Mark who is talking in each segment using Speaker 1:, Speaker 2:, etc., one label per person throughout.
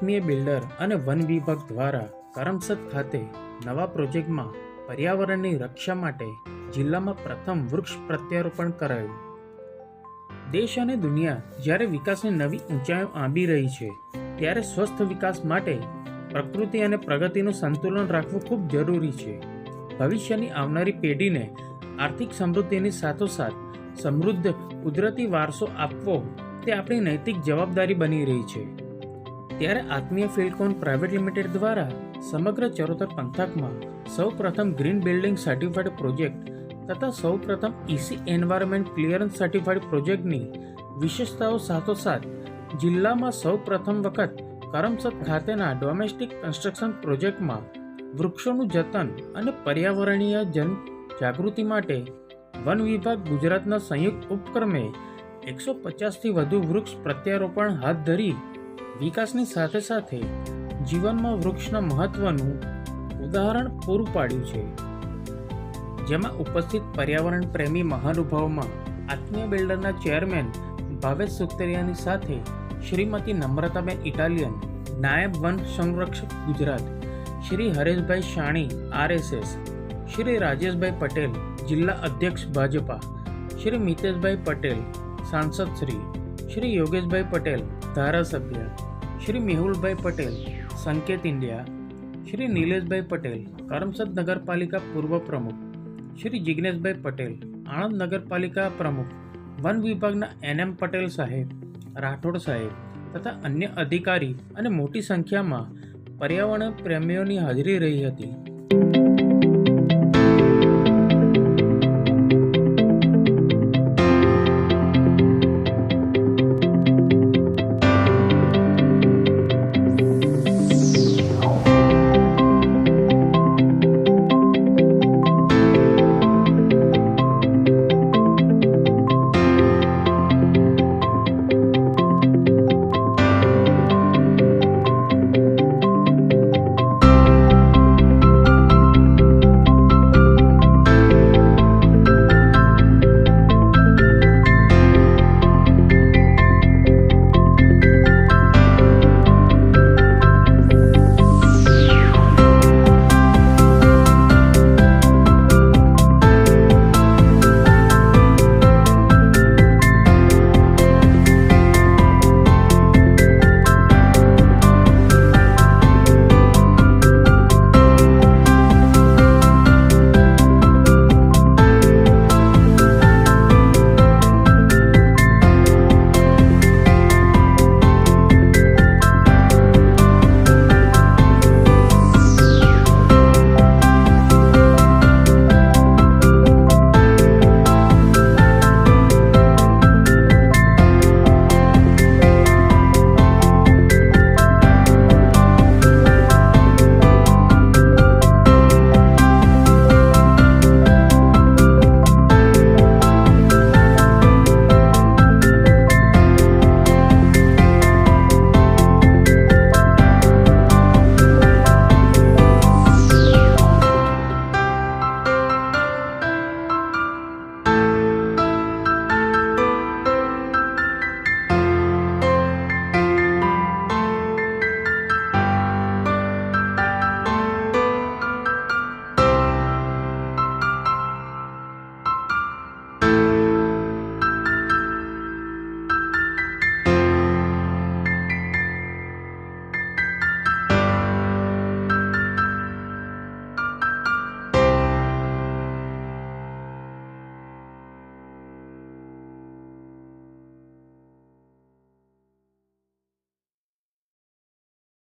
Speaker 1: આત્મીય builder અને one વિભાગ દ્વારા કરમસદ ખાતે નવા પ્રોજેક્ટમાં પર્યાવરણની રક્ષા માટે જિલ્લામાં પ્રથમ વૃક્ષ પ્રત્યારોપણ કરાયું. દેશ અને દુનિયા જ્યારે વિકાસની નવી ઊંચાઈઓ આંબી રહી છે, ત્યારે સ્વસ્થ વિકાસ માટે પ્રકૃતિ અને પ્રગતિનું સંતુલન રાખવું ખૂબ જરૂરી છે. ભવિષ્યની આવનારી પેઢીને આર્થિક સમૃદ્ધિની સાથોસાથ સમૃદ્ધ કુદરતી વારસો આપવો તે આપણી નૈતિક જવાબદારી બની રહી છે. ત્યારે આત્મીય ફિલ્ડકોન પ્રાઇવેટ લિમિટેડ દ્વારા સમગ્ર ચરોતર પંથકમાં સૌ પ્રથમ ગ્રીન બિલ્ડિંગ સર્ટિફાઈડ પ્રોજેક્ટ તથા સૌ પ્રથમ ઇસી એન્વાયરમેન્ટ ક્લિયરન્સ સર્ટિફાઈડ પ્રોજેક્ટની વિશેષતાઓ સાથોસાથ જિલ્લામાં સૌ પ્રથમ વખત કરમસદ ખાતેના ડોમેસ્ટિક કન્સ્ટ્રક્શન પ્રોજેક્ટમાં વૃક્ષોનું જતન અને પર્યાવરણીય જાગૃતિ માટે વન વિભાગ ગુજરાતના સંયુક્ત ઉપક્રમે 150થી વધુ વૃક્ષ પ્રત્યારોપણ હાથ ધરી વિકાસની સાથે સાથે જીવનમાં વૃક્ષના મહત્વનું ઉદાહરણ પૂરું પાડ્યું છે. જેમાં ઉપસ્થિત પર્યાવરણ પ્રેમી મહાનુભાવોમાં આત્મીય બિલ્ડરના ચેરમેન ભાવેશ સુતરિયાની સાથે શ્રીમતી નમ્રતાબેન ઇટાલિયન, નાયબ વન સંરક્ષક ગુજરાત, શ્રી હરેશભાઈ શાણી RSS, શ્રી રાજેશભાઈ પટેલ જિલ્લા અધ્યક્ષ ભાજપા, શ્રી મિતેશભાઈ પટેલ સાંસદ શ્રી યોગેશભાઈ પટેલ ધારાસભ્ય, શ્રી મેહુલભાઈ પટેલ સંકેત ઇન્ડિયા, શ્રી નિલેશભાઈ પટેલ કરમસદ નગરપાલિકા પૂર્વ પ્રમુખ, શ્રી જિગ્નેશભાઈ પટેલ આણંદ નગરપાલિકા પ્રમુખ, વન વિભાગના NM પટેલ સાહેબ, રાઠોડ સાહેબ તથા અન્ય અધિકારી અને મોટી સંખ્યામાં પર્યાવરણ પ્રેમીઓની હાજરી રહી હતી.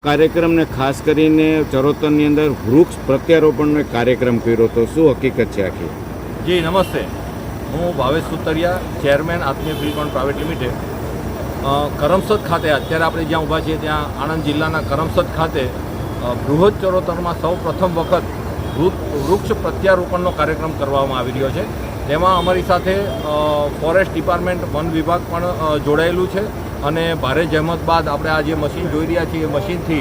Speaker 2: કાર્યક્રમને ખાસ કરીને ચરોતરની અંદર વૃક્ષ પ્રત્યારોપણનો એક કાર્યક્રમ કર્યો હતો. શું હકીકત છે આખી?
Speaker 3: જી નમસ્તે, હું ભાવેશ સુતરિયા, ચેરમેન આત્મીય ફિલ્ડકોન પ્રાઇવેટ લિમિટેડ. કરમસદ ખાતે અત્યારે આપણે જ્યાં ઊભા છીએ ત્યાં આણંદ જિલ્લાના કરમસદ ખાતે બૃહદ ચરોતરમાં સૌ પ્રથમ વખત વૃક્ષ પ્રત્યારોપણનો કાર્યક્રમ કરવામાં આવી રહ્યો છે. તેમાં અમારી સાથે ફોરેસ્ટ ડિપાર્ટમેન્ટ, વન વિભાગ પણ જોડાયેલું છે અને ભારે જહેમત બાદ આપણે આ જે મશીન જોઈ રહ્યા છીએ એ મશીનથી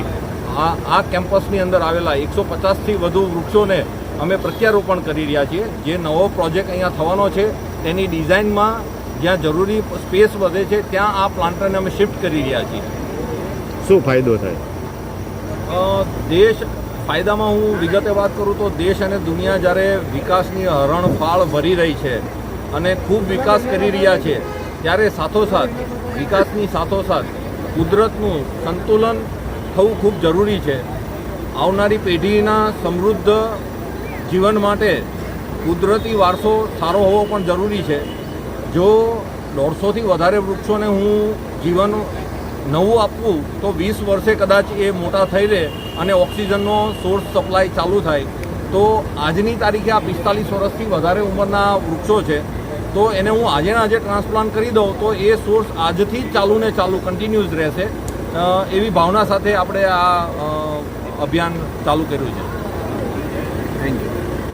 Speaker 3: આ કેમ્પસની અંદર આવેલા 150થી વધુ વૃક્ષોને અમે પ્રત્યારોપણ કરી રહ્યા છીએ. જે નવો પ્રોજેક્ટ અહીંયા થવાનો છે તેની ડિઝાઇનમાં જ્યાં જરૂરી સ્પેસ વધે છે ત્યાં આ પ્લાન્ટરને અમે શિફ્ટ કરી રહ્યા છીએ.
Speaker 2: શું ફાયદો થાય?
Speaker 3: દેશ ફાયદામાં હું વિગતે વાત કરું તો દેશ અને દુનિયા જ્યારે વિકાસની હરણફાળ ભરી રહી છે અને ખૂબ વિકાસ કરી રહ્યા છે ત્યારે સાથોસાથ વિકાસની સાથોસાથ કુદરતનું સંતુલન થવું ખૂબ જરૂરી છે. આવનારી પેઢીના સમૃદ્ધ જીવન માટે કુદરતી વારસો સારો હોવો પણ જરૂરી છે. જો 150થી વધારે વૃક્ષોને હું જીવન નવું આપવું તો 20 વર્ષે કદાચ એ મોટા થઈ રહે અને ઓક્સિજનનો સોર્સ સપ્લાય ચાલુ થાય. તો આજની તારીખે આ 45 વર્ષથી વધારે ઉંમરના વૃક્ષો છે, તો એને હું આજે ટ્રાન્સપ્લાન્ટ કરી દઉં તો એ સોર્સ આજથી જ ચાલુ ને ચાલુ કન્ટિન્યુઅસ રહેશે. એવી ભાવના સાથે આપણે આ અભિયાન ચાલુ કર્યું છે.
Speaker 2: Thank you.